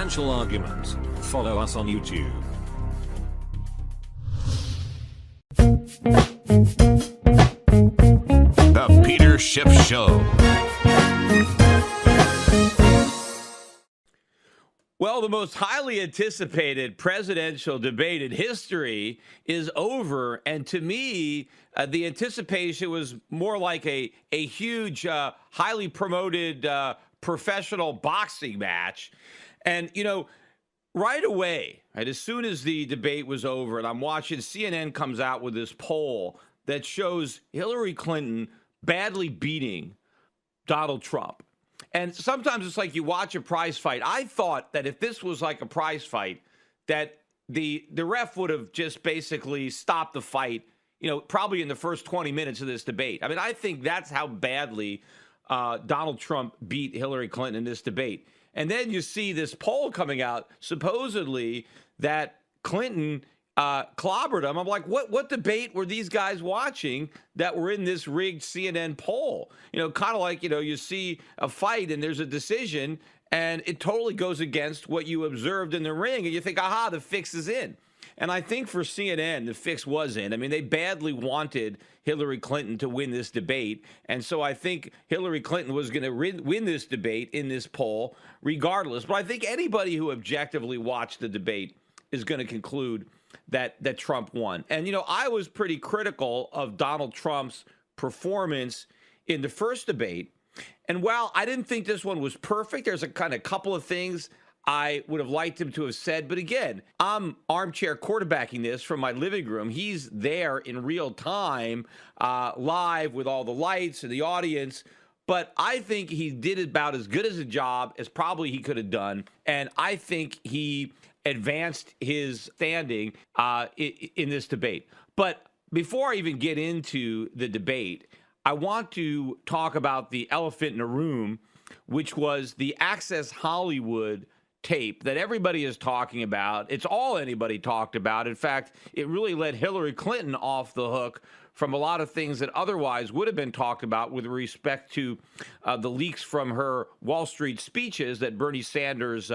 presidential argument. Follow us on YouTube. The Peter Schiff Show. Well, the most highly anticipated presidential debate in history is over. And to me, the anticipation was more like a huge, highly promoted professional boxing match. And, you know, right away, right, as soon as the debate was over, and I'm watching, CNN comes out with this poll that shows Hillary Clinton badly beating Donald Trump. And sometimes it's like you watch a prize fight. I thought that if this was like a prize fight, that the ref would have just basically stopped the fight, you know, probably in the first 20 minutes of this debate. I mean, I think that's how badly Donald Trump beat Hillary Clinton in this debate. And then you see this poll coming out, supposedly that Clinton clobbered him. I'm like, what debate were these guys watching that were in this rigged CNN poll? You know, kind of like, you know, you see a fight and there's a decision and it totally goes against what you observed in the ring. And you think, aha, the fix is in. And I think for CNN, the fix was in. I mean, they badly wanted Hillary Clinton to win this debate. And so I think Hillary Clinton was going to win this debate in this poll regardless. But I think anybody who objectively watched the debate is going to conclude that Trump won. And, you know, I was pretty critical of Donald Trump's performance in the first debate. And while I didn't think this one was perfect, there's a kind of couple of things I would have liked him to have said. But again, I'm armchair quarterbacking this from my living room. He's there in real time, live with all the lights and the audience. But I think he did about as good as a job as probably he could have done. And I think he advanced his standing in this debate. But before I even get into the debate, I want to talk about the elephant in the room, which was the Access Hollywood tape that everybody is talking about. It's all anybody talked about. In fact, it really let Hillary Clinton off the hook from a lot of things that otherwise would have been talked about with respect to the leaks from her Wall Street speeches that Bernie Sanders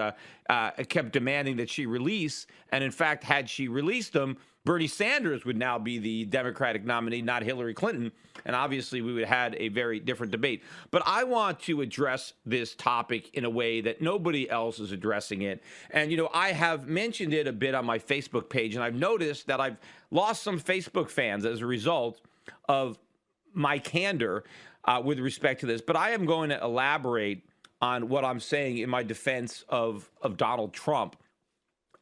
kept demanding that she release. And in fact, had she released them, Bernie Sanders would now be the Democratic nominee, not Hillary Clinton. And obviously, we would have had a very different debate. But I want to address this topic in a way that nobody else is addressing it. And, you know, I have mentioned it a bit on my Facebook page, and I've noticed that I've lost some Facebook fans as a result of my candor with respect to this. But I am going to elaborate on what I'm saying in my defense of Donald Trump.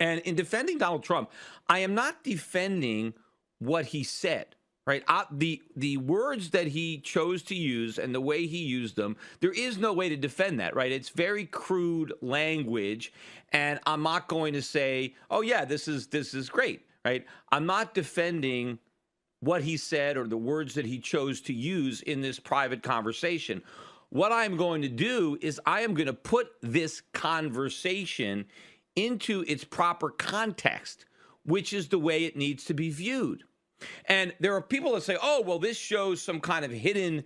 And in defending Donald Trump, I am not defending what he said, right? The words that he chose to use and the way he used them, there is no way to defend that, right? It's very crude language, and I'm not going to say, oh yeah, this is great, right? I'm not defending what he said or the words that he chose to use in this private conversation. What I'm going to do is I am going to put this conversation into its proper context, which is the way it needs to be viewed. And there are people that say, oh, well, this shows some kind of hidden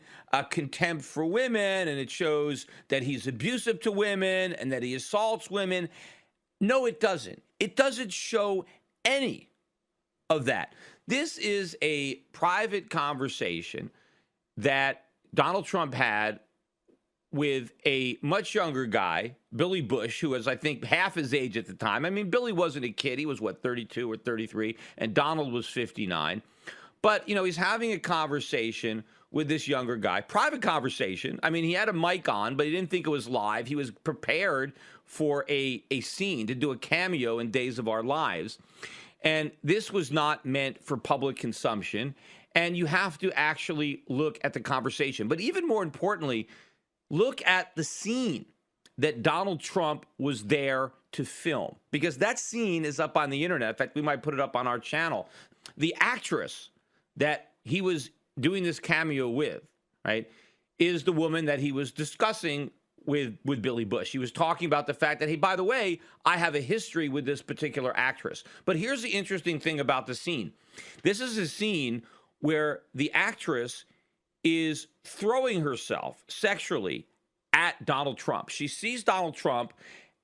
contempt for women, and it shows that he's abusive to women and that he assaults women. No, it doesn't. It doesn't show any of that. This is a private conversation that Donald Trump had with a much younger guy, Billy Bush, who was, I think, half his age at the time. I mean, Billy wasn't a kid. He was, 32 or 33, and Donald was 59. But, you know, he's having a conversation with this younger guy, private conversation. I mean, he had a mic on, but he didn't think it was live. He was prepared for a scene, to do a cameo in Days of Our Lives. And this was not meant for public consumption. And you have to actually look at the conversation. But even more importantly, look at the scene that Donald Trump was there to film, because that scene is up on the internet. In fact, we might put it up on our channel. The actress that he was doing this cameo with, right, is the woman that he was discussing with Billy Bush. He was talking about the fact that, hey, by the way, I have a history with this particular actress. But here's the interesting thing about the scene. This is a scene where the actress is throwing herself sexually at Donald Trump. She sees Donald Trump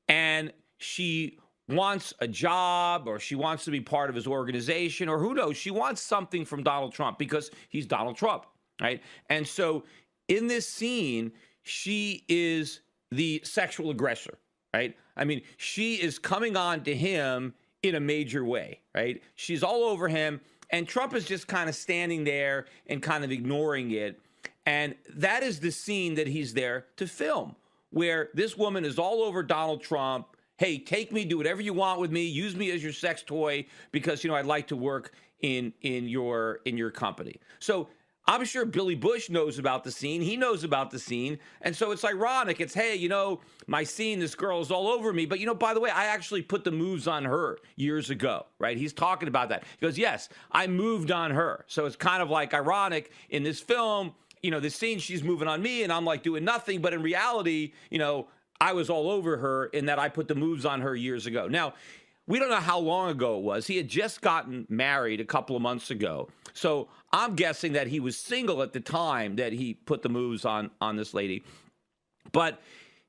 and she wants a job, or she wants to be part of his organization, or who knows, she wants something from Donald Trump because he's Donald Trump, right? And so in this scene, she is the sexual aggressor, right? I mean, she is coming on to him in a major way, right? She's all over him, and Trump is just kind of standing there and kind of ignoring it. And that is the scene that he's there to film, where this woman is all over Donald Trump. Hey, take me, do whatever you want with me, use me as your sex toy because, I'd like to work in your company. So I'm sure Billy Bush knows about the scene. He knows about the scene. And so it's ironic. It's, hey, my scene, this girl is all over me. But, by the way, I actually put the moves on her years ago, right? He's talking about that. He goes, yes, I moved on her. So it's kind of like ironic in this film, this scene, she's moving on me and I'm like doing nothing. But in reality, I was all over her in that I put the moves on her years ago. Now, we don't know how long ago it was. He had just gotten married a couple of months ago. So I'm guessing that he was single at the time that he put the moves on this lady. But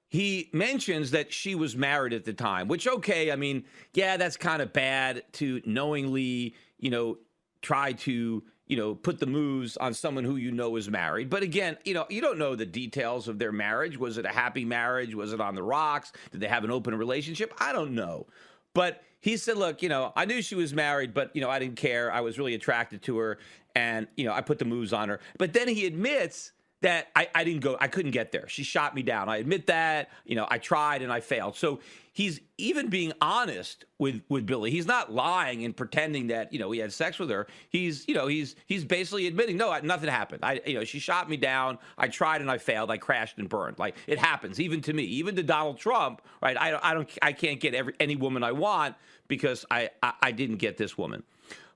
he mentions that she was married at the time, which, okay, I mean, yeah, that's kind of bad to knowingly, try to, put the moves on someone who is married. But again, you don't know the details of their marriage. Was it a happy marriage? Was it on the rocks? Did they have an open relationship? I don't know. But he said, look, I knew she was married, but, I didn't care. I was really attracted to her. And, I put the moves on her. But then he admits that I couldn't get there. She shot me down. I admit that, I tried and I failed. So he's even being honest with Billy. He's not lying and pretending that, he had sex with her. He's basically admitting, no, nothing happened. She shot me down. I tried and I failed. I crashed and burned. Like, it happens, even to me, even to Donald Trump, right? I can't get any woman I want because I didn't get this woman.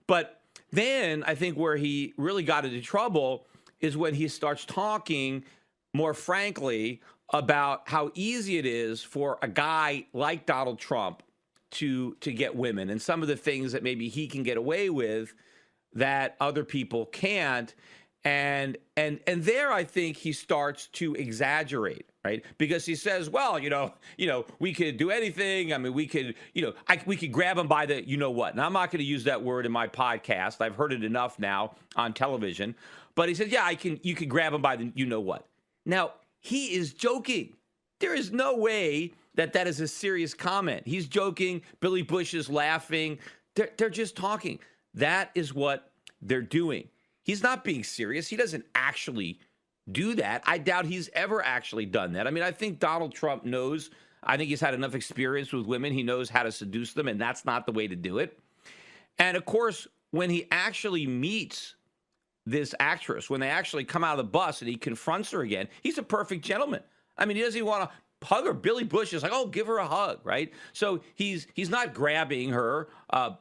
But then I think where he really got into trouble is when he starts talking more frankly about how easy it is for a guy like Donald Trump to get women and some of the things that maybe he can get away with that other people can't. And there I think he starts to exaggerate, right? Because he says, well, we could do anything. I mean, we could grab him by the what. And I'm not going to use that word in my podcast. I've heard it enough now on television. But he said, yeah, you can grab him by the what. Now, he is joking. There is no way that is a serious comment. He's joking. Billy Bush is laughing. They're just talking. That is what they're doing. He's not being serious. He doesn't actually do that. I doubt he's ever actually done that. I mean, I think Donald Trump knows. I think he's had enough experience with women. He knows how to seduce them, and that's not the way to do it. And, of course, when he actually meets this actress, when they actually come out of the bus and he confronts her again, he's a perfect gentleman. I mean, he doesn't even want to hug her. Billy Bush is like, oh, give her a hug, right? So he's not grabbing her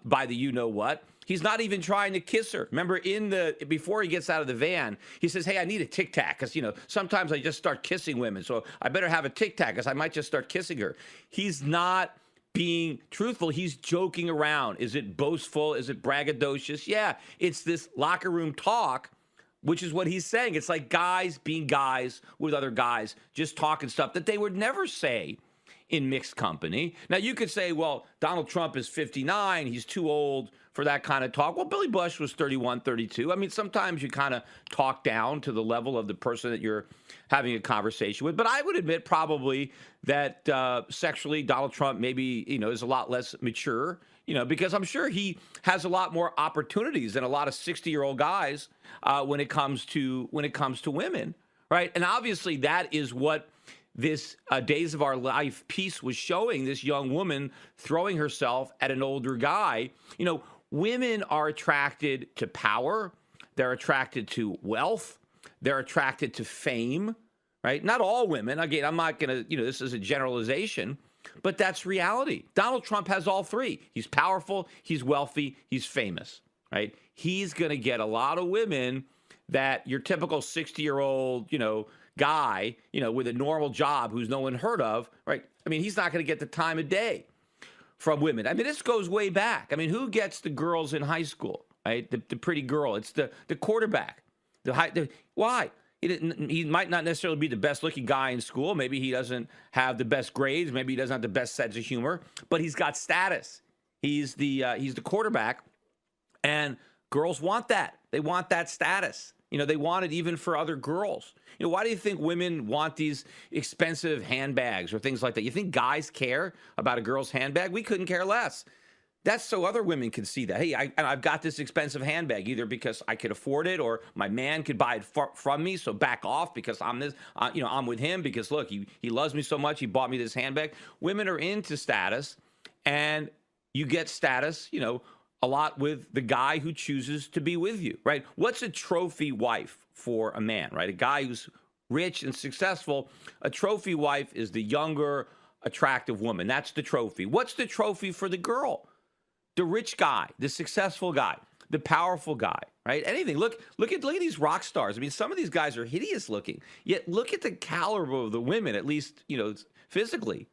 by the what. He's not even trying to kiss her. Remember, before he gets out of the van, he says, hey, I need a Tic Tac because, sometimes I just start kissing women. So I better have a Tic Tac because I might just start kissing her. He's not being truthful. He's joking around. Is it boastful? Is it braggadocious? Yeah, it's this locker room talk, which is what he's saying. It's like guys being guys with other guys, just talking stuff that they would never say in mixed company. Now, you could say, well, Donald Trump is 59. He's too old for that kind of talk. Well, Billy Bush was 31, 32. I mean, sometimes you kind of talk down to the level of the person that you're having a conversation with. But I would admit probably that sexually, Donald Trump maybe, is a lot less mature, because I'm sure he has a lot more opportunities than a lot of 60-year-old guys when it comes to women, right? And obviously that is what this Days of Our Life piece was showing, this young woman throwing herself at an older guy. Women are attracted to power. They're attracted to wealth. They're attracted to fame, right? Not all women. Again, I'm not going to, this is a generalization, but that's reality. Donald Trump has all three. He's powerful, he's wealthy, he's famous, right? He's going to get a lot of women that your typical 60-year-old, guy, with a normal job who's no one heard of, right? I mean, he's not going to get the time of day from women. I mean, this goes way back. I mean, who gets the girls in high school, right? The pretty girl. It's the quarterback. Why? He might not necessarily be the best looking guy in school. Maybe he doesn't have the best grades. Maybe he doesn't have the best sense of humor, but he's got status. He's the quarterback, and girls want that. They want that status. They want it even for other girls. Why do you think women want these expensive handbags or things like that? You think guys care about a girl's handbag? We couldn't care less. That's so other women can see that. Hey, I've got this expensive handbag either because I could afford it or my man could buy it from me. So back off because I'm with him because look, he loves me so much. He bought me this handbag. Women are into status, and you get status, a lot with the guy who chooses to be with you, right? What's a trophy wife for a man, right? A guy who's rich and successful. A trophy wife is the younger, attractive woman. That's the trophy. What's the trophy for the girl? The rich guy, the successful guy, the powerful guy, right? Anything. Look at these rock stars. I mean, some of these guys are hideous looking, yet look at the caliber of the women, at least, physically,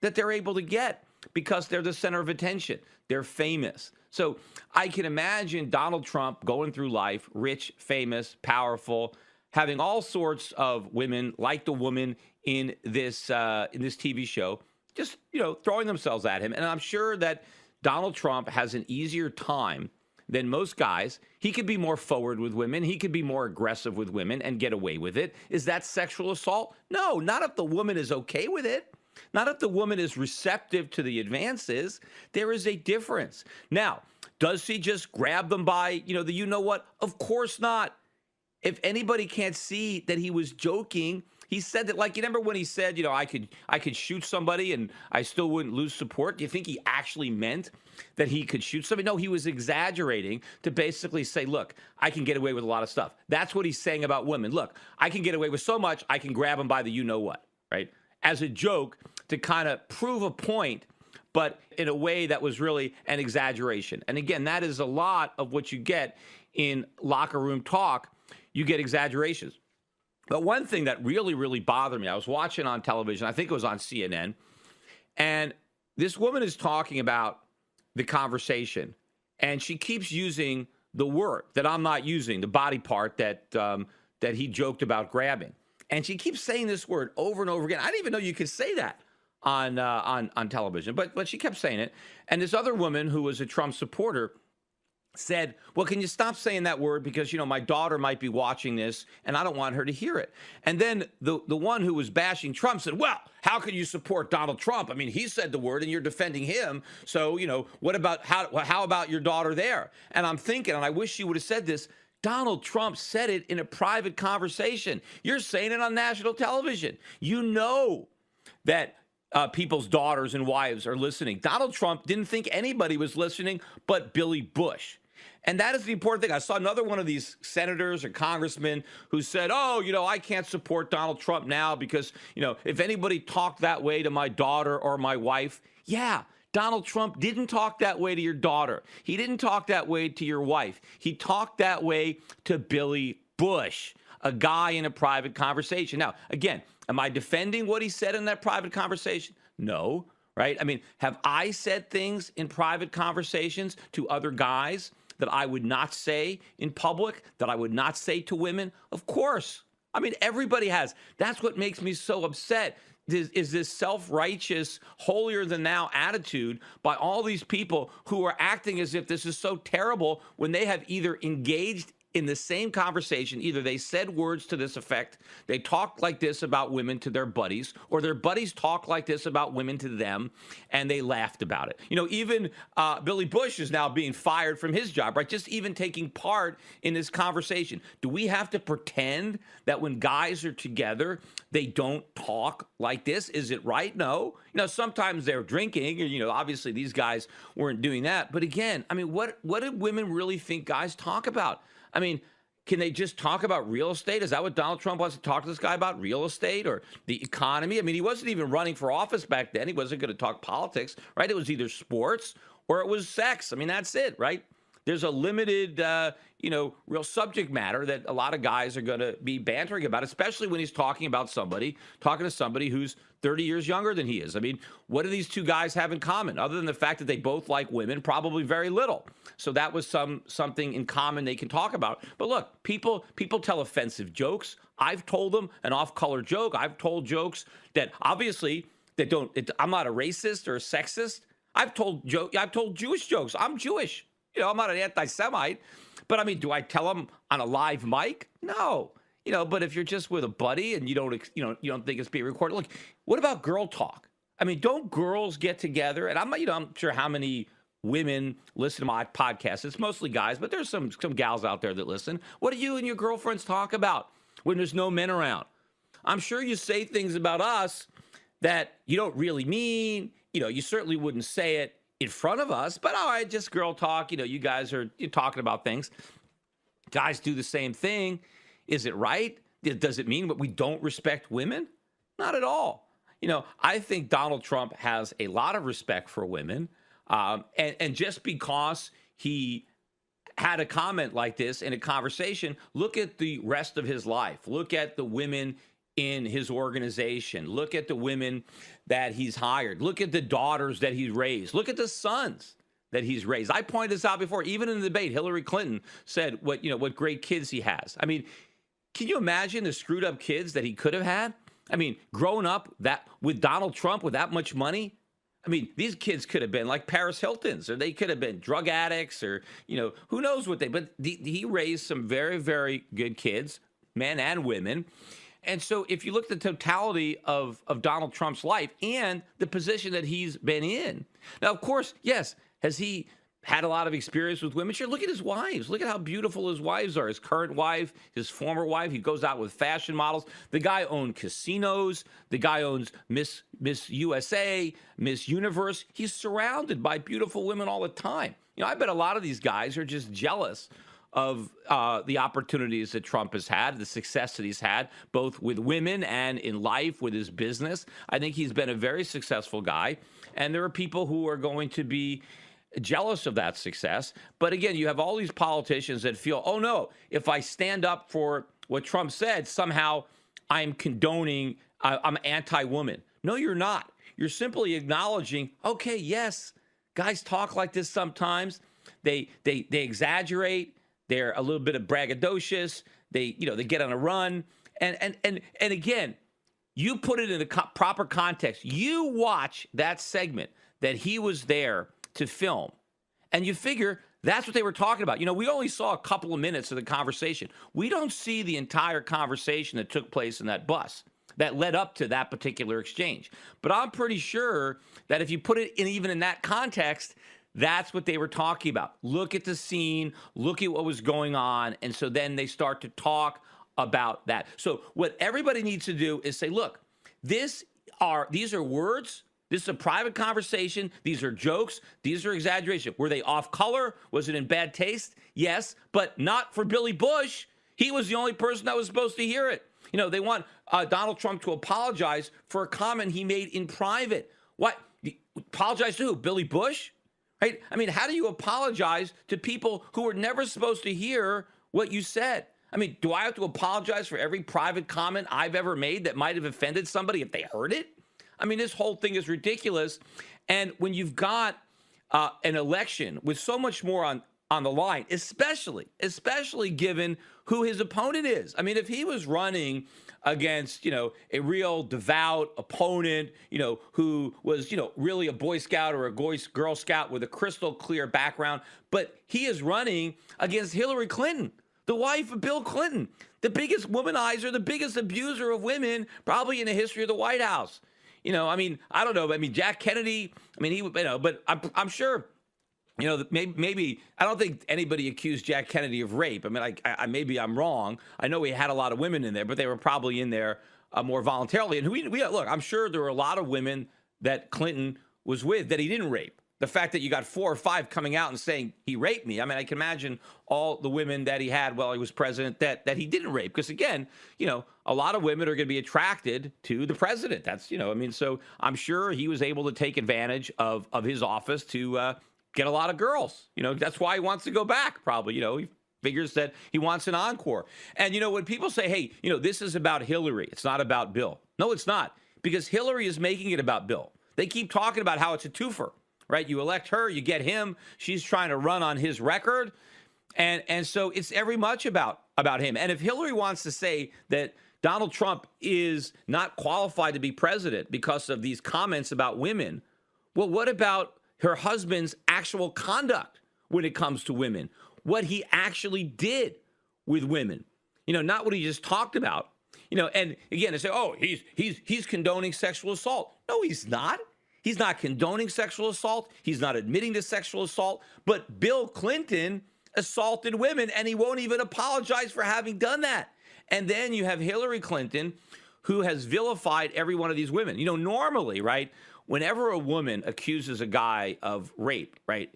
that they're able to get because they're the center of attention. They're famous. So I can imagine Donald Trump going through life, rich, famous, powerful, having all sorts of women like the woman in this TV show, just, throwing themselves at him. And I'm sure that Donald Trump has an easier time than most guys. He could be more forward with women. He could be more aggressive with women and get away with it. Is that sexual assault? No, not if the woman is okay with it. Not if the woman is receptive to the advances. There is a difference. Now, does he just grab them by, the you-know-what? Of course not. If anybody can't see that he was joking, he said that, like, you remember when he said, I could shoot somebody and I still wouldn't lose support? Do you think he actually meant that he could shoot somebody? No, he was exaggerating to basically say, look, I can get away with a lot of stuff. That's what he's saying about women. Look, I can get away with so much, I can grab them by the you-know-what, right? As a joke to kind of prove a point, but in a way that was really an exaggeration. And again, that is a lot of what you get in locker room talk. You get exaggerations. But one thing that really, really bothered me, I was watching on television, I think it was on CNN, and this woman is talking about the conversation, and she keeps using the word that I'm not using, the body part that he joked about grabbing. And she keeps saying this word over and over again. I didn't even know you could say that on television, but she kept saying it. And this other woman who was a Trump supporter said, well, can you stop saying that word because, my daughter might be watching this and I don't want her to hear it. And then the one who was bashing Trump said, well, how can you support Donald Trump? I mean, he said the word and you're defending him. So, what about how about your daughter there? And I'm thinking, and I wish she would have said this, Donald Trump said it in a private conversation. You're saying it on national television. You know that people's daughters and wives are listening. Donald Trump didn't think anybody was listening but Billy Bush. And that is the important thing. I saw another one of these senators or congressmen who said, oh, I can't support Donald Trump now because, if anybody talked that way to my daughter or my wife, yeah, Donald Trump didn't talk that way to your daughter. He didn't talk that way to your wife. He talked that way to Billy Bush, a guy in a private conversation. Now, again, am I defending what he said in that private conversation? No, right? I mean, have I said things in private conversations to other guys that I would not say in public, that I would not say to women? Of course. I mean, everybody has. That's what makes me so upset. Is this self-righteous, holier-than-thou attitude by all these people who are acting as if this is so terrible when they have either engaged in the same conversation. Either they said words to this effect, they talked like this about women to their buddies, or their buddies talked like this about women to them, and they laughed about it. You know, even Billy Bush is now being fired from his job, right? Just even taking part in this conversation. Do we have to pretend that when guys are together, they don't talk like this? Is it right? No. You know, sometimes they're drinking, you know, obviously these guys weren't doing that. But again, I mean, what do women really think guys talk about? I mean, can they just talk about real estate? Is that what Donald Trump wants to talk to this guy about, real estate or the economy? I mean, he wasn't even running for office back then. He wasn't going to talk politics, right? It was either sports or it was sex. I mean, that's it, right? there's a limited, real subject matter that a lot of guys are going to be bantering about, especially when he's talking to somebody who's 30 years younger than he is. I mean, what do these two guys have in common other than the fact that they both like women? Probably very little. So that was something in common they can talk about. But look, people tell offensive jokes. I've told them an off-color joke. I've told jokes that obviously I'm not a racist or a sexist. I've told Jewish jokes. I'm Jewish. I'm not an anti-Semite. But I mean, do I tell them on a live mic? No. But if you're just with a buddy and you don't think it's being recorded, look, what about girl talk? I mean, don't girls get together? And I'm sure how many women listen to my podcast. It's mostly guys, but there's some gals out there that listen. What do you and your girlfriends talk about when there's no men around? I'm sure you say things about us that you don't really mean. You certainly wouldn't say it in front of us, but all right, just girl talk. You guys you're talking about things. Guys do the same thing. Is it right? Does it mean that we don't respect women? Not at all. I think Donald Trump has a lot of respect for women. And just because he had a comment like this in a conversation, look at the rest of his life. Look at the women in his organization. Look at the women that he's hired. Look at the daughters that he's raised. Look at the sons that he's raised. I pointed this out before. Even in the debate, Hillary Clinton said what great kids he has. I mean, can you imagine the screwed up kids that he could have had? I mean, growing up with Donald Trump with that much money. I mean, these kids could have been like Paris Hilton's, or they could have been drug addicts, or who knows what but he raised some very, very good kids, men and women. And so if you look at the totality of Donald Trump's life and the position that he's been in. Now, of course, yes, has he had a lot of experience with women? Sure, look at his wives. Look at how beautiful his wives are. His current wife, his former wife. He goes out with fashion models. The guy owned casinos. The guy owns Miss USA, Miss Universe. He's surrounded by beautiful women all the time. I bet a lot of these guys are just jealous of the opportunities that Trump has had, the success that he's had, both with women and in life, with his business. I think he's been a very successful guy. And there are people who are going to be jealous of that success. But again, you have all these politicians that feel, oh no, if I stand up for what Trump said, somehow I'm condoning, I'm anti-woman. No, you're not. You're simply acknowledging, okay, yes, guys talk like this sometimes. They exaggerate. They're a little bit of braggadocious. They get on a run. And again, you put it in the proper context. You watch that segment that he was there to film, and you figure that's what they were talking about. We only saw a couple of minutes of the conversation. We don't see the entire conversation that took place in that bus that led up to that particular exchange. But I'm pretty sure that if you put it even in that context, that's what they were talking about. Look at the scene, look at what was going on, and so then they start to talk about that. So what everybody needs to do is say, look, these are words. This is a private conversation. These are jokes. These are exaggeration. Were they off color? Was it in bad taste? Yes, but not for Billy Bush. He was the only person that was supposed to hear it. They want Donald Trump to apologize for a comment he made in private. What? Apologize to who? Billy Bush? Right? I mean, how do you apologize to people who were never supposed to hear what you said? I mean, do I have to apologize for every private comment I've ever made that might have offended somebody if they heard it? I mean, this whole thing is ridiculous. And when you've got an election with so much more on the line, especially given who his opponent is. I mean, if he was running against, a real devout opponent, who was, really a Boy Scout or a Girl Scout with a crystal clear background, but he is running against Hillary Clinton, the wife of Bill Clinton, the biggest womanizer, the biggest abuser of women probably in the history of the White House. I mean, I don't know. I mean, Jack Kennedy, I mean, but I'm sure, maybe I don't think anybody accused Jack Kennedy of rape. I mean, maybe I'm wrong. I know he had a lot of women in there, but they were probably in there more voluntarily. And look, I'm sure there were a lot of women that Clinton was with that he didn't rape. The fact that you got 4 or 5 coming out and saying he raped me. I mean, I can imagine all the women that he had while he was president that he didn't rape. Because again, a lot of women are going to be attracted to the president. That's, so I'm sure he was able to take advantage of his office to get a lot of girls. That's why he wants to go back, probably. He figures that he wants an encore. And, when people say, hey, this is about Hillary, it's not about Bill. No, it's not, because Hillary is making it about Bill. They keep talking about how it's a twofer, right? You elect her, you get him. She's trying to run on his record. And so it's very much about him. And if Hillary wants to say that Donald Trump is not qualified to be president because of these comments about women, well, what about her husband's actual conduct when it comes to women? What he actually did with women, not what he just talked about, and again, they say, oh, he's condoning sexual assault. No, he's not. He's not condoning sexual assault. He's not admitting to sexual assault. But Bill Clinton assaulted women, and he won't even apologize for having done that. And then you have Hillary Clinton, who has vilified every one of these women. Normally, right, whenever a woman accuses a guy of rape, right,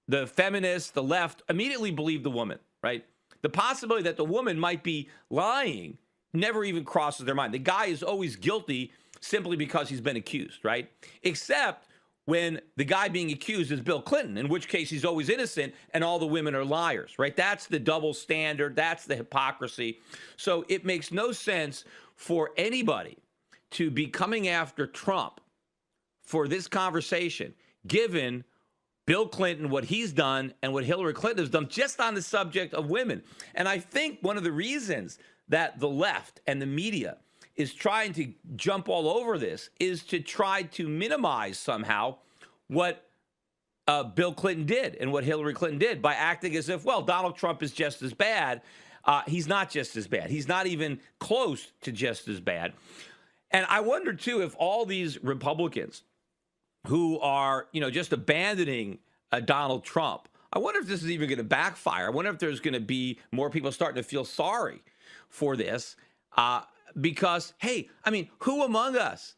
the feminists, the left, immediately believe the woman, right? The possibility that the woman might be lying never even crosses their mind. The guy is always guilty simply because he's been accused, right? Except when the guy being accused is Bill Clinton, in which case he's always innocent and all the women are liars, right? That's the double standard. That's the hypocrisy. So it makes no sense for anybody to be coming after Trump for this conversation, given Bill Clinton, what he's done, and what Hillary Clinton has done just on the subject of women. And I think one of the reasons that the left and the media is trying to jump all over this is to try to minimize somehow what Bill Clinton did and what Hillary Clinton did by acting as if, well, Donald Trump is just as bad. He's not just as bad. He's not even close to just as bad. And I wonder, too, if all these Republicans who are, just abandoning Donald Trump, I wonder if this is even going to backfire. I wonder if there's going to be more people starting to feel sorry for this because, hey, who among us?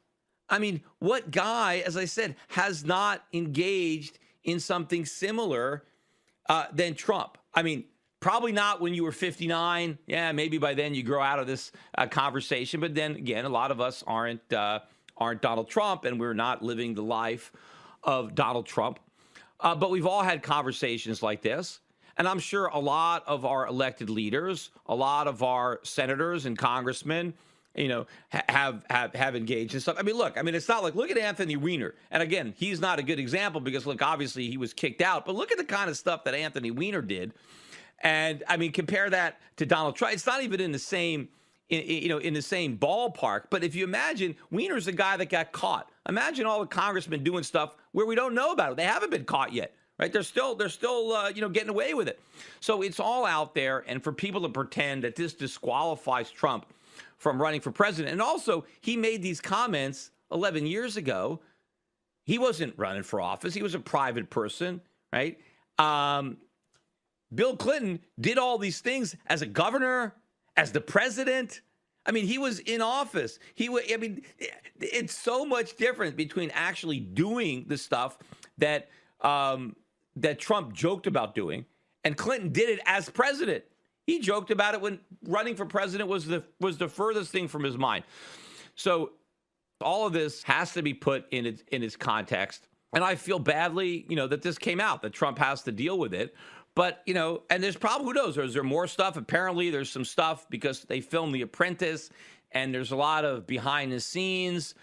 What guy, as I said, has not engaged in something similar than Trump? Probably not when you were 59. Yeah, maybe by then you grow out of this conversation. But then again, a lot of us aren't Donald Trump, and we're not living the life of Donald Trump. But we've all had conversations like this. And I'm sure a lot of our elected leaders, a lot of our senators and congressmen, have engaged in stuff. It's not like, look at Anthony Weiner. And again, he's not a good example because, look, obviously he was kicked out. But look at the kind of stuff that Anthony Weiner did. And, compare that to Donald Trump. It's not even in the same in the same ballpark. But if you imagine, Weiner's the guy that got caught. Imagine all the congressmen doing stuff where we don't know about it. They haven't been caught yet, right? They're still getting away with it. So it's all out there. And for people to pretend that this disqualifies Trump from running for president. And also, he made these comments 11 years ago. He wasn't running for office. He was a private person, right? Bill Clinton did all these things as a governor, as the president. He was in office. It's so much different between actually doing the stuff that that Trump joked about doing, and Clinton did it as president. He joked about it when running for president was the furthest thing from his mind. So all of this has to be put in its context. And I feel badly, that this came out, that Trump has to deal with it. But, and there's probably, who knows, is there more stuff? Apparently there's some stuff because they filmed The Apprentice, and there's a lot of behind the scenes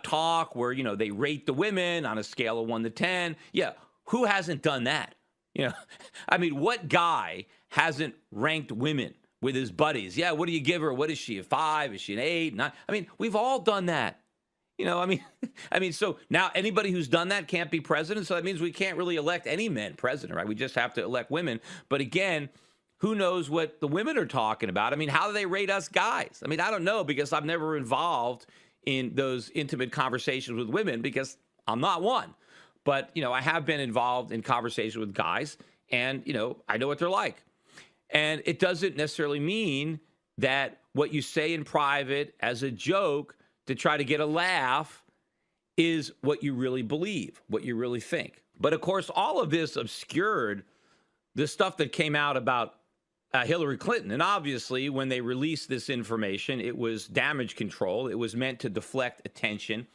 talk where, they rate the women on a scale of 1 to 10. Yeah, who hasn't done that? What guy hasn't ranked women with his buddies? Yeah, what do you give her? What is she, a 5? Is she an 8? 9? We've all done that. So now anybody who's done that can't be president. So that means we can't really elect any men president, right? We just have to elect women. But again, who knows what the women are talking about? How do they rate us guys? I don't know, because I'm never involved in those intimate conversations with women because I'm not one. But, I have been involved in conversations with guys, and, I know what they're like. And it doesn't necessarily mean that what you say in private as a joke to try to get a laugh is what you really believe, what you really think. But of course, all of this obscured the stuff that came out about Hillary Clinton. And obviously, when they released this information, it was damage control. It was meant to deflect attention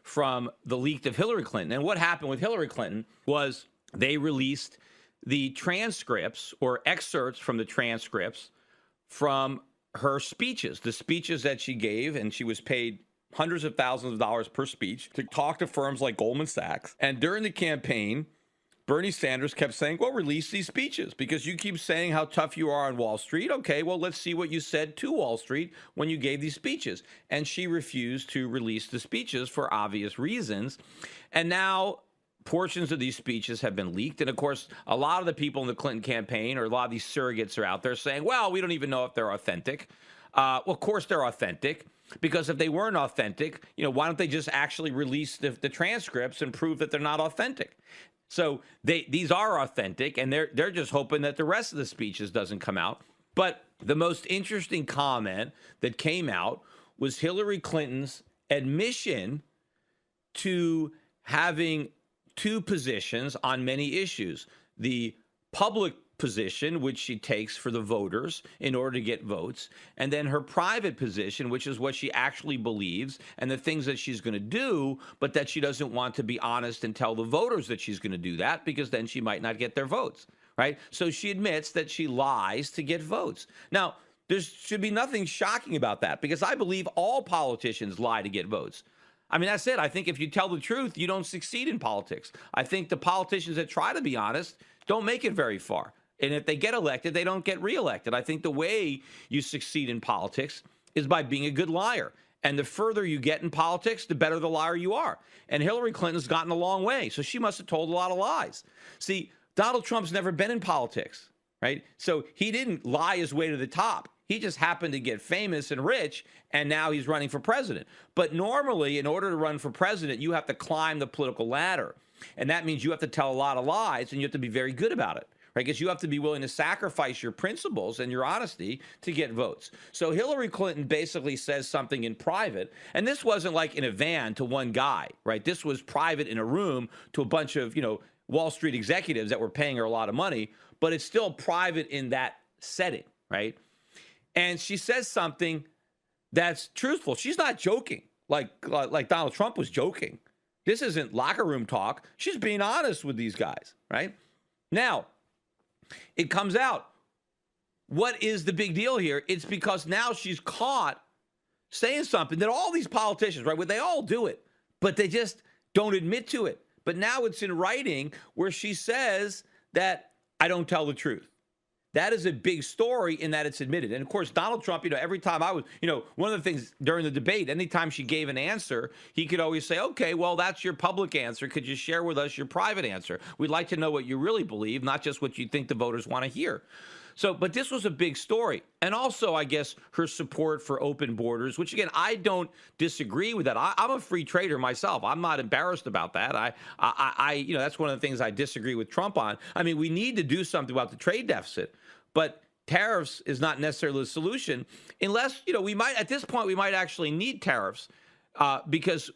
from the leak of Hillary Clinton. And what happened with Hillary Clinton was they released the transcripts or excerpts from the transcripts from her speeches, the speeches that she gave, and she was paid hundreds of thousands of dollars per speech to talk to firms like Goldman Sachs. And during the campaign, Bernie Sanders kept saying, well, release these speeches because you keep saying how tough you are on Wall Street. Okay, well, let's see what you said to Wall Street when you gave these speeches. And she refused to release the speeches for obvious reasons. And now portions of these speeches have been leaked. And of course, a lot of the people in the Clinton campaign or a lot of these surrogates are out there saying, well, we don't even know if they're authentic. Well, of course they're authentic, because if they weren't authentic, why don't they just actually release the transcripts and prove that they're not authentic? So these are authentic, and they're just hoping that the rest of the speeches doesn't come out. But the most interesting comment that came out was Hillary Clinton's admission to having two positions on many issues: the public position, which she takes for the voters in order to get votes, and then her private position, which is what she actually believes and the things that she's going to do, but that she doesn't want to be honest and tell the voters that she's going to do that, because then she might not get their votes, right? So she admits that she lies to get votes. Now, there should be nothing shocking about that, because I believe all politicians lie to get votes. I mean, that's it. I think if you tell the truth, you don't succeed in politics. I think the politicians that try to be honest don't make it very far. And if they get elected, they don't get reelected. I think the way you succeed in politics is by being a good liar. And the further you get in politics, the better the liar you are. And Hillary Clinton's gotten a long way, so she must have told a lot of lies. See, Donald Trump's never been in politics, right? So he didn't lie his way to the top. He just happened to get famous and rich, and now he's running for president. But normally, in order to run for president, you have to climb the political ladder. And that means you have to tell a lot of lies, and you have to be very good about it. Right? Because you have to be willing to sacrifice your principles and your honesty to get votes. So Hillary Clinton basically says something in private, and this wasn't like in a van to one guy, right? This was private in a room to a bunch of, Wall Street executives that were paying her a lot of money, but it's still private in that setting, right? And she says something that's truthful. She's not joking like Donald Trump was joking. This isn't locker room talk. She's being honest with these guys, right? Now, it comes out. What is the big deal here? It's because now she's caught saying something that all these politicians, right, well, they all do it, but they just don't admit to it. But now it's in writing where she says that I don't tell the truth. That is a big story in that it's admitted. And of course, Donald Trump, every time I was, one of the things during the debate, anytime she gave an answer, he could always say, okay, well, that's your public answer. Could you share with us your private answer? We'd like to know what you really believe, not just what you think the voters want to hear. So, but this was a big story. And also, I guess, her support for open borders, which again, I don't disagree with that. I'm a free trader myself. I'm not embarrassed about that. That's one of the things I disagree with Trump on. I mean, we need to do something about the trade deficit, but tariffs is not necessarily the solution unless, we might, at this point, we might actually need tariffs because,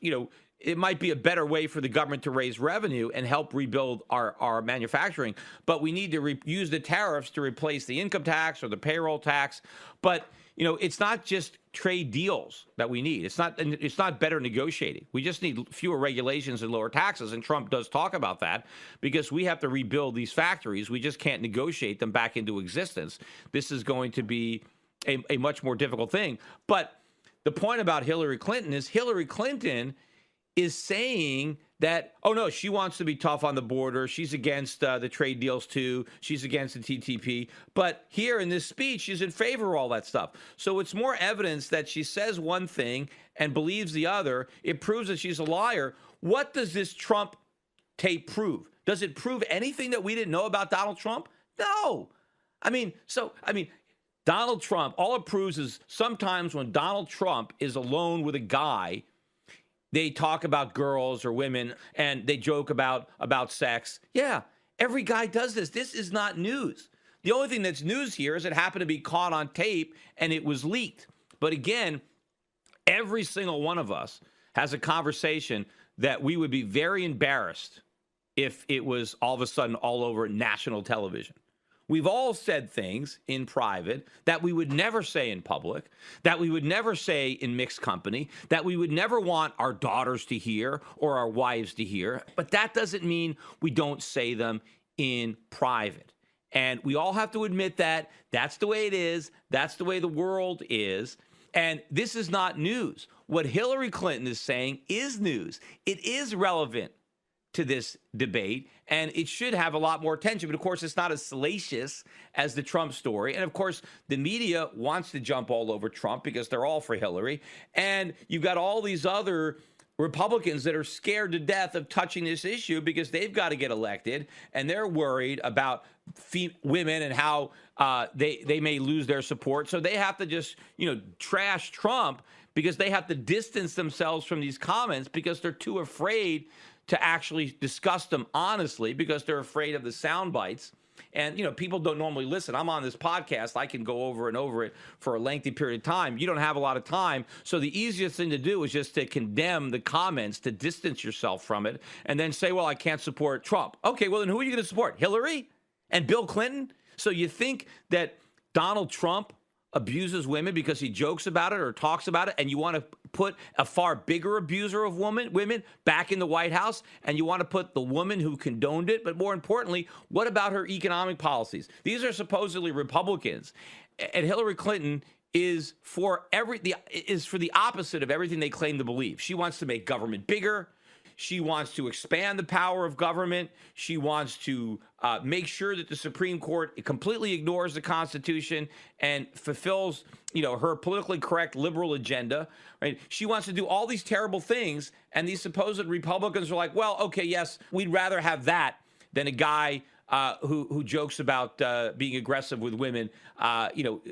it might be a better way for the government to raise revenue and help rebuild our manufacturing. But we need to use the tariffs to replace the income tax or the payroll tax. But, it's not just trade deals that we need. It's not better negotiating. We just need fewer regulations and lower taxes. And Trump does talk about that because we have to rebuild these factories. We just can't negotiate them back into existence. This is going to be a much more difficult thing. But the point about Hillary Clinton is Hillary Clinton is saying that, oh, no, she wants to be tough on the border. She's against the trade deals, too. She's against the TTP. But here in this speech, she's in favor of all that stuff. So it's more evidence that she says one thing and believes the other. It proves that she's a liar. What does this Trump tape prove? Does it prove anything that we didn't know about Donald Trump? No. Donald Trump, all it proves is sometimes when Donald Trump is alone with a guy, they talk about girls or women and they joke about sex. Yeah, every guy does this. This is not news. The only thing that's news here is it happened to be caught on tape and it was leaked. But again, every single one of us has a conversation that we would be very embarrassed if it was all of a sudden all over national television. We've all said things in private that we would never say in public, that we would never say in mixed company, that we would never want our daughters to hear or our wives to hear. But that doesn't mean we don't say them in private. And we all have to admit that that's the way it is. That's the way the world is. And this is not news. What Hillary Clinton is saying is news. It is relevant to this debate, and it should have a lot more attention. But of course, it's not as salacious as the Trump story. And of course, the media wants to jump all over Trump because they're all for Hillary. And you've got all these other Republicans that are scared to death of touching this issue because they've got to get elected, and they're worried about women and how they may lose their support. So they have to just, trash Trump because they have to distance themselves from these comments because they're too afraid to actually discuss them honestly because they're afraid of the sound bites. And, people don't normally listen. I'm on this podcast. I can go over and over it for a lengthy period of time. You don't have a lot of time. So the easiest thing to do is just to condemn the comments, to distance yourself from it, and then say, well, I can't support Trump. Okay, well, then who are you going to support? Hillary and Bill Clinton? So you think that Donald Trump abuses women because he jokes about it or talks about it, and you want to put a far bigger abuser of women back in the White House, and you want to put the woman who condoned it? But more importantly, what about her economic policies? These are supposedly Republicans, and Hillary Clinton is for the opposite of everything they claim to believe. She wants to make government bigger. She wants to expand the power of government. She wants to make sure that the Supreme Court completely ignores the Constitution and fulfills, her politically correct liberal agenda. Right? She wants to do all these terrible things, and these supposed Republicans are like, well, okay, yes, we'd rather have that than a guy who jokes about being aggressive with women,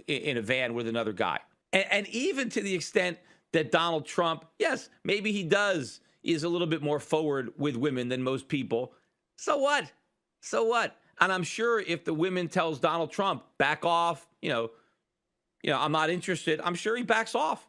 in a van with another guy. And even to the extent that Donald Trump, yes, maybe he is a little bit more forward with women than most people. So what? So what? And I'm sure if the women tells Donald Trump, back off, I'm not interested, I'm sure he backs off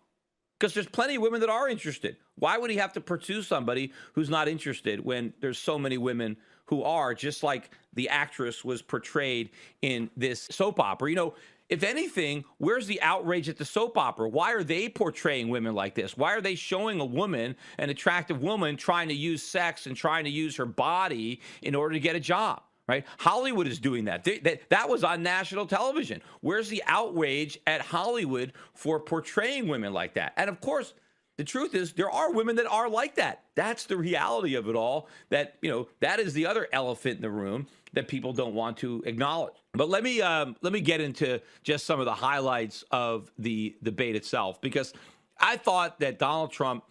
because there's plenty of women that are interested. Why would he have to pursue somebody who's not interested when there's so many women who are, just like the actress was portrayed in this soap opera? If anything, where's the outrage at the soap opera? Why are they portraying women like this? Why are they showing a woman, an attractive woman, trying to use sex and trying to use her body in order to get a job, right? Hollywood is doing that. That was on national television. Where's the outrage at Hollywood for portraying women like that? And of course, the truth is there are women that are like that. That's the reality of it all. That is the other elephant in the room that people don't want to acknowledge. But let me get into just some of the highlights of the debate itself, because I thought that Donald Trump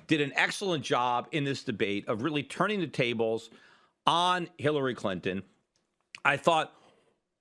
did an excellent job in this debate of really turning the tables on Hillary Clinton. I thought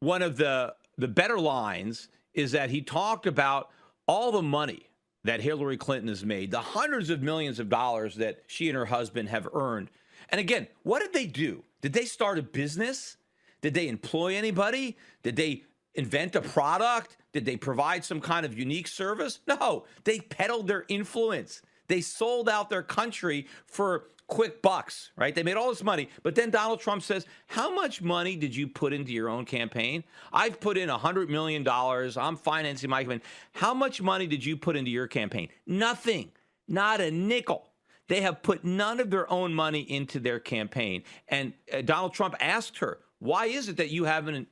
one of the better lines is that he talked about all the money that Hillary Clinton has made, the hundreds of millions of dollars that she and her husband have earned. And again, what did they do? Did they start a business? Did they employ anybody? Did they invent a product? Did they provide some kind of unique service? No, they peddled their influence. They sold out their country for quick bucks, right? They made all this money. But then Donald Trump says, how much money did you put into your own campaign? I've put in $100 million. I'm financing my campaign. How much money did you put into your campaign? Nothing, not a nickel. They have put none of their own money into their campaign. And Donald Trump asked her, why is it that you haven't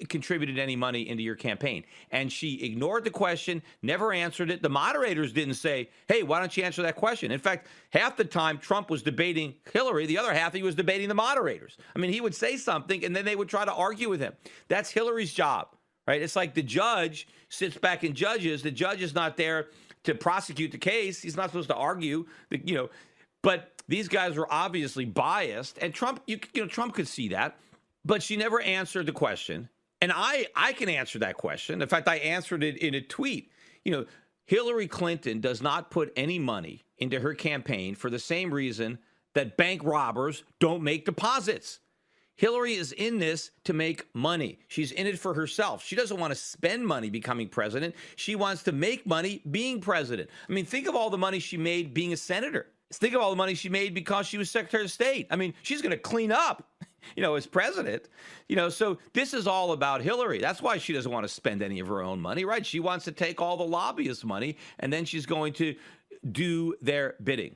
contributed any money into your campaign? And she ignored the question, never answered it. The moderators didn't say, hey, why don't you answer that question? In fact, half the time Trump was debating Hillary, the other half he was debating the moderators. I mean, he would say something and then they would try to argue with him. That's Hillary's job, right? It's like the judge sits back and judges. The judge is not there to prosecute the case. He's not supposed to argue, but these guys were obviously biased, and Trump, Trump could see that. But she never answered the question. And I can answer that question. In fact, I answered it in a tweet. Hillary Clinton does not put any money into her campaign for the same reason that bank robbers don't make deposits. Hillary is in this to make money. She's in it for herself. She doesn't want to spend money becoming president. She wants to make money being president. I mean, think of all the money she made being a senator. Think of all the money she made because she was Secretary of State. I mean, she's going to clean up. as president. So this is all about Hillary. That's why she doesn't want to spend any of her own money, right? She wants to take all the lobbyist money, and then she's going to do their bidding.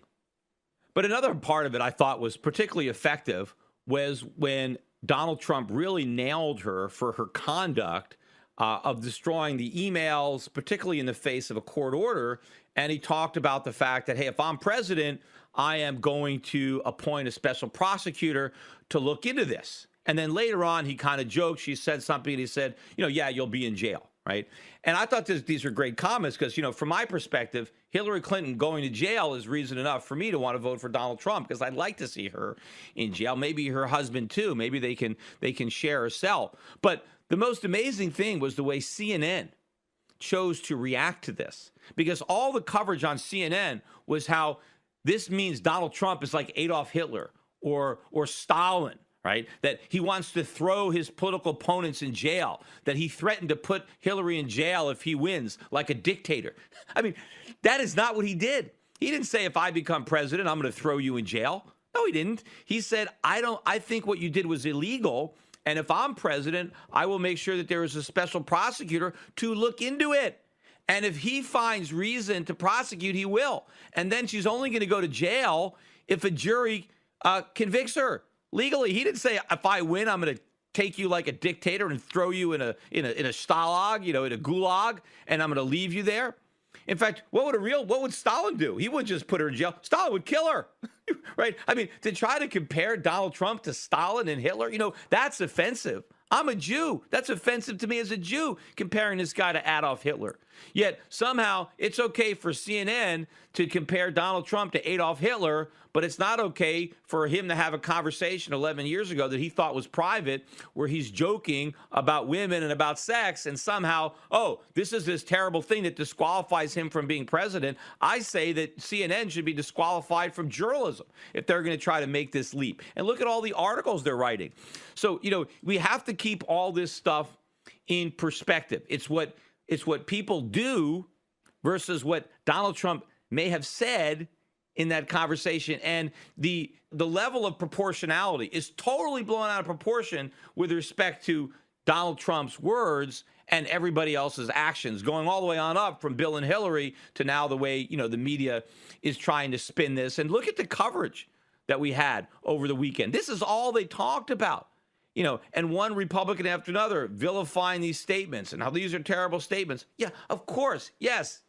But another part of it I thought was particularly effective was when Donald Trump really nailed her for her conduct of destroying the emails, particularly in the face of a court order. And he talked about the fact that, hey, if I'm president, I am going to appoint a special prosecutor to look into this. And then later on, he kind of joked. She said something, and he said, yeah, you'll be in jail, right? And I thought these are great comments because, from my perspective, Hillary Clinton going to jail is reason enough for me to want to vote for Donald Trump because I'd like to see her in jail. Maybe her husband, too. Maybe they can share a cell. But the most amazing thing was the way CNN chose to react to this, because all the coverage on CNN was how this means Donald Trump is like Adolf Hitler or Stalin, right? That he wants to throw his political opponents in jail, that he threatened to put Hillary in jail if he wins, like a dictator. I mean, that is not what he did. He didn't say, if I become president, I'm going to throw you in jail. No, he didn't. He said, I think what you did was illegal. And if I'm president, I will make sure that there is a special prosecutor to look into it. And if he finds reason to prosecute, he will. And then she's only going to go to jail if a jury convicts her legally. He didn't say, if I win, I'm going to take you like a dictator and throw you in a stalag, in a gulag, and I'm going to leave you there. In fact, what would Stalin do? He wouldn't just put her in jail. Stalin would kill her, right? I mean, to try to compare Donald Trump to Stalin and Hitler, that's offensive. I'm a Jew. That's offensive to me as a Jew, comparing this guy to Adolf Hitler. Yet somehow it's okay for CNN to compare Donald Trump to Adolf Hitler, but it's not okay for him to have a conversation 11 years ago that he thought was private, where he's joking about women and about sex, and somehow, this is this terrible thing that disqualifies him from being president. I say that CNN should be disqualified from journalism if they're going to try to make this leap. And look at all the articles they're writing. So, we have to keep all this stuff in perspective. It's what people do versus what Donald Trump may have said in that conversation. And the level of proportionality is totally blown out of proportion with respect to Donald Trump's words and everybody else's actions, going all the way on up from Bill and Hillary to now the way, the media is trying to spin this. And look at the coverage that we had over the weekend. This is all they talked about. And one Republican after another vilifying these statements and how these are terrible statements. Yeah, of course. Yes.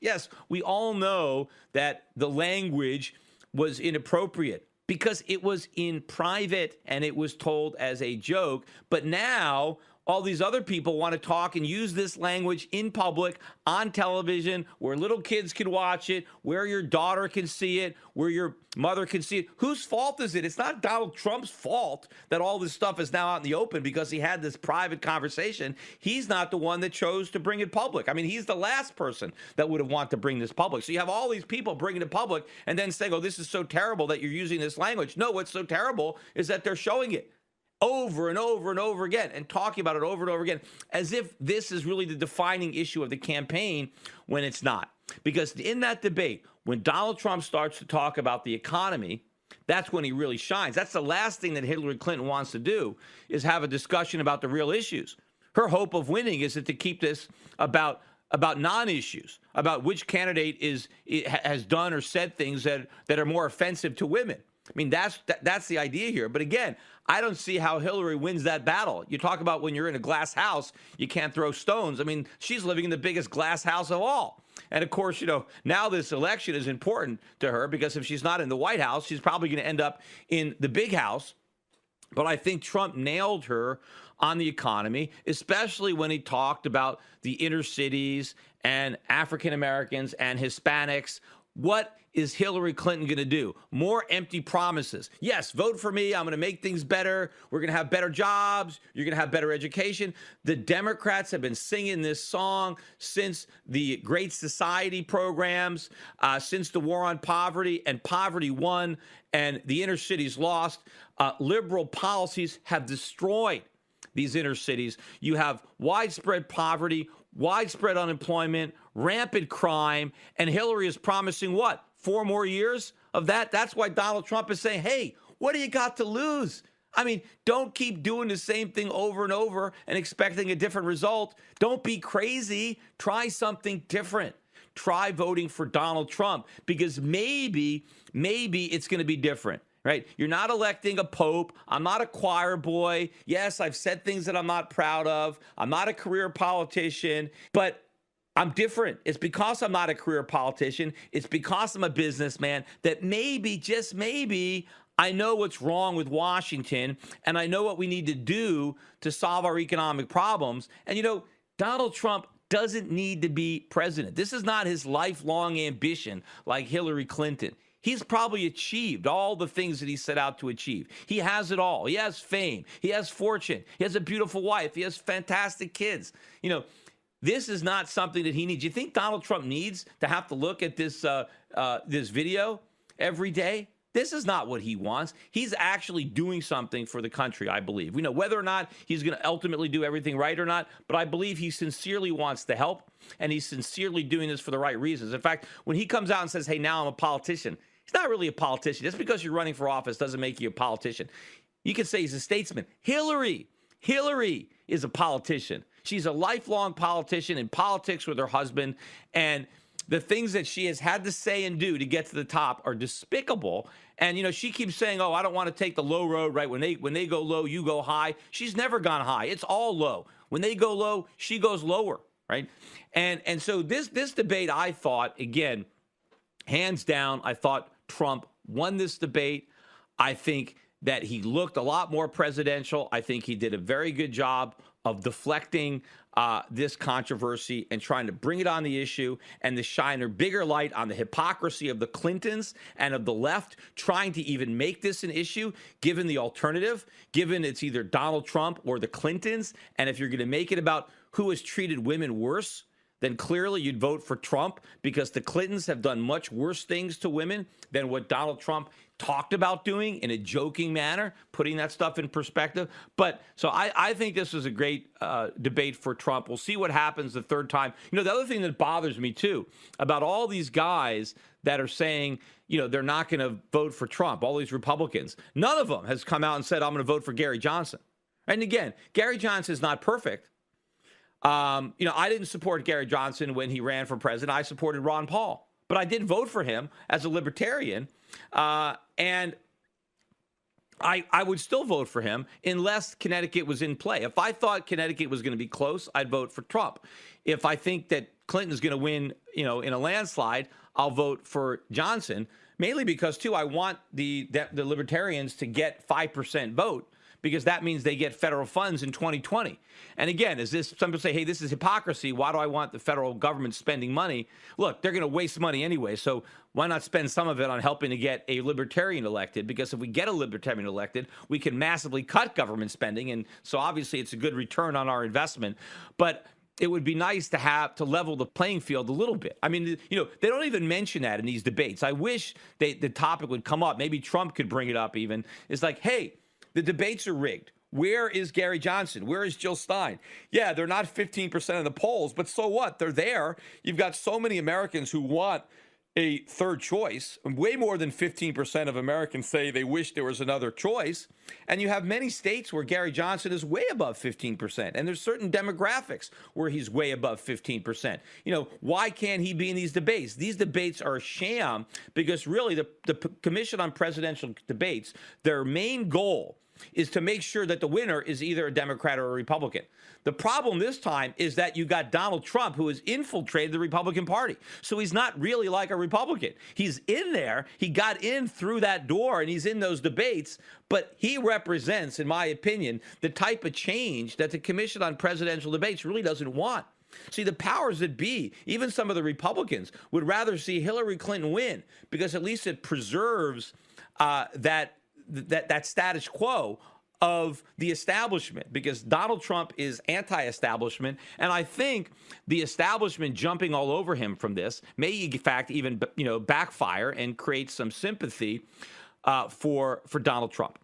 We all know that the language was inappropriate because it was in private and it was told as a joke. But now all these other people want to talk and use this language in public, on television, where little kids can watch it, where your daughter can see it, where your mother can see it. Whose fault is it? It's not Donald Trump's fault that all this stuff is now out in the open because he had this private conversation. He's not the one that chose to bring it public. I mean, he's the last person that would have wanted to bring this public. So you have all these people bringing it public and then saying, this is so terrible that you're using this language. No, what's so terrible is that they're showing it over and over and over again and talking about it over and over again as if this is really the defining issue of the campaign, when it's not. Because in that debate, when Donald Trump starts to talk about the economy, that's when he really shines. That's the last thing that Hillary Clinton wants to do, is have a discussion about the real issues. Her hope of winning is to keep this about non-issues, about which candidate has done or said things that are more offensive to women. I mean, that's the idea here. But again, I don't see how Hillary wins that battle. You talk about when you're in a glass house, you can't throw stones. I mean, she's living in the biggest glass house of all. And of course, now this election is important to her because if she's not in the White House, she's probably going to end up in the big house. But I think Trump nailed her on the economy, especially when he talked about the inner cities and African Americans and Hispanics. What is Hillary Clinton going to do? More empty promises. Yes, vote for me. I'm going to make things better. We're going to have better jobs. You're going to have better education. The Democrats have been singing this song since the Great Society programs, since the war on poverty, and poverty won and the inner cities lost. Liberal policies have destroyed these inner cities. You have widespread poverty, widespread unemployment, rampant crime, and Hillary is promising what? 4 more years of that? That's why Donald Trump is saying, hey, what do you got to lose? I mean, don't keep doing the same thing over and over and expecting a different result. Don't be crazy. Try something different. Try voting for Donald Trump, because maybe it's going to be different, right? You're not electing a pope. I'm not a choir boy. Yes, I've said things that I'm not proud of. I'm not a career politician, but I'm different. It's because I'm not a career politician. It's because I'm a businessman that maybe, just maybe, I know what's wrong with Washington, and I know what we need to do to solve our economic problems. And, Donald Trump doesn't need to be president. This is not his lifelong ambition like Hillary Clinton. He's probably achieved all the things that he set out to achieve. He has it all. He has fame. He has fortune. He has a beautiful wife. He has fantastic kids. This is not something that he needs. You think Donald Trump needs to have to look at this this video every day? This is not what he wants. He's actually doing something for the country, I believe. Whether or not he's going to ultimately do everything right or not, but I believe he sincerely wants to help, and he's sincerely doing this for the right reasons. In fact, when he comes out and says, hey, now I'm a politician, he's not really a politician. Just because you're running for office doesn't make you a politician. You could say he's a statesman. Hillary is a politician. She's a lifelong politician in politics with her husband, and the things that she has had to say and do to get to the top are despicable. And, she keeps saying, oh, I don't want to take the low road, right? When they go low, you go high. She's never gone high. It's all low. When they go low, she goes lower, right? And so this debate, I thought, again, hands down, I thought Trump won this debate. I think that he looked a lot more presidential. I think he did a very good job of deflecting this controversy and trying to bring it on the issue and to shine a bigger light on the hypocrisy of the Clintons and of the left, trying to even make this an issue, given the alternative, given it's either Donald Trump or the Clintons. And if you're going to make it about who has treated women worse, then clearly you'd vote for Trump, because the Clintons have done much worse things to women than what Donald Trump talked about doing in a joking manner, putting that stuff in perspective. But so I think this was a great debate for Trump. We'll see what happens the third time. The other thing that bothers me, too, about all these guys that are saying, they're not going to vote for Trump, all these Republicans, none of them has come out and said, I'm going to vote for Gary Johnson. And again, Gary Johnson is not perfect. I didn't support Gary Johnson when he ran for president. I supported Ron Paul, but I did vote for him as a libertarian. And I would still vote for him unless Connecticut was in play. If I thought Connecticut was going to be close, I'd vote for Trump. If I think that Clinton's going to win, in a landslide, I'll vote for Johnson, mainly because, too, I want the libertarians to get 5% vote, because that means they get federal funds in 2020. And again, some people say, hey, this is hypocrisy. Why do I want the federal government spending money? Look, they're going to waste money anyway, so why not spend some of it on helping to get a libertarian elected? Because if we get a libertarian elected, we can massively cut government spending, and so obviously it's a good return on our investment. But it would be nice to level the playing field a little bit. I mean, they don't even mention that in these debates. I wish the topic would come up. Maybe Trump could bring it up even. It's like, hey, the debates are rigged. Where is Gary Johnson? Where is Jill Stein? Yeah, they're not 15% of the polls, but so what? They're there. You've got so many Americans who want a third choice. Way more than 15% of Americans say they wish there was another choice. And you have many states where Gary Johnson is way above 15%. And there's certain demographics where he's way above 15%. Why can't he be in these debates? These debates are a sham, because really the Commission on Presidential Debates, their main goal is to make sure that the winner is either a Democrat or a Republican. The problem this time is that you got Donald Trump, who has infiltrated the Republican Party. So he's not really like a Republican. He's in there. He got in through that door, and he's in those debates. But he represents, in my opinion, the type of change that the Commission on Presidential Debates really doesn't want. See, the powers that be, even some of the Republicans, would rather see Hillary Clinton win, because at least it preserves that status quo of the establishment, because Donald Trump is anti-establishment, and I think the establishment jumping all over him from this may, in fact, even backfire and create some sympathy for Donald Trump.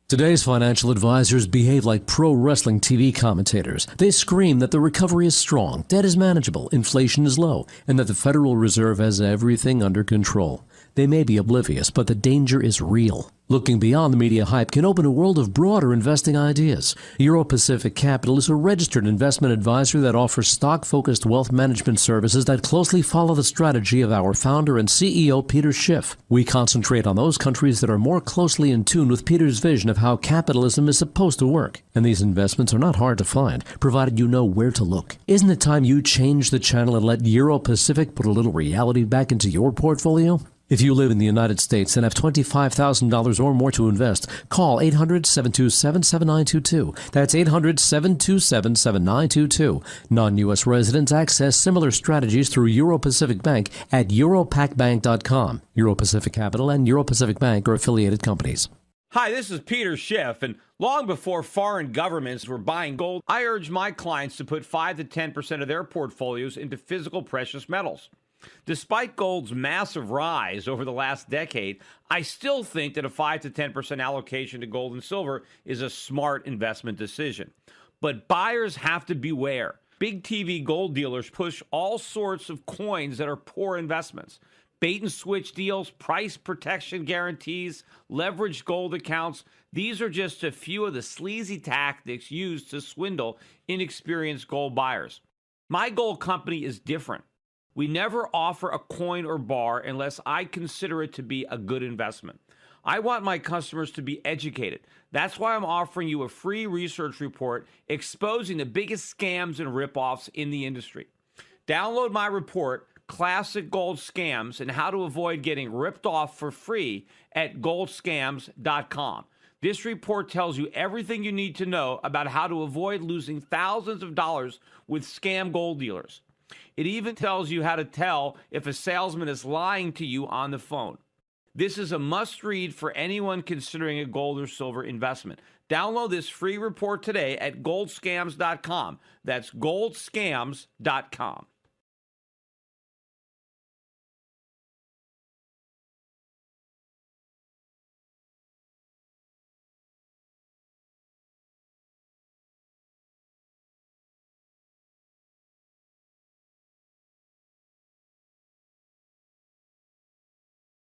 Today's financial advisors behave like pro wrestling TV commentators. They scream that the recovery is strong, debt is manageable, inflation is low, and that the Federal Reserve has everything under control. They They may be oblivious, but the danger is real. Looking beyond the media hype can open a world of broader investing ideas. Euro Pacific Capital is a registered investment advisor that offers stock-focused wealth management services that closely follow the strategy of our founder and CEO, Peter Schiff. We concentrate on those countries that are more closely in tune with Peter's vision of how capitalism is supposed to work. And these investments are not hard to find, provided you know where to look. Isn't it time you change the channel and let Euro Pacific put a little reality back into your portfolio? If you live in the United States and have $25,000 or more to invest, call 800-727-7922. That's 800-727-7922. Non-U.S. residents access similar strategies through Euro Pacific Bank at europacbank.com. Euro Pacific Capital and Euro Pacific Bank are affiliated companies. Hi, this is Peter Schiff, and long before foreign governments were buying gold, I urged my clients to put 5 to 10% of their portfolios into physical precious metals. Despite gold's massive rise over the last decade, I still think that a 5 to 10% allocation to gold and silver is a smart investment decision. But buyers have to beware. Big TV gold dealers push all sorts of coins that are poor investments. Bait and switch deals, price protection guarantees, leveraged gold accounts. These are just a few of the sleazy tactics used to swindle inexperienced gold buyers. My gold company is different. We never offer a coin or bar unless I consider it to be a good investment. I want my customers to be educated. That's why I'm offering you a free research report exposing the biggest scams and ripoffs in the industry. Download my report, Classic Gold Scams and How to Avoid Getting Ripped Off, for free at goldscams.com. This report tells you everything you need to know about how to avoid losing thousands of dollars with scam gold dealers. It even tells you how to tell if a salesman is lying to you on the phone. This is a must-read for anyone considering a gold or silver investment. Download this free report today at goldscams.com. That's goldscams.com.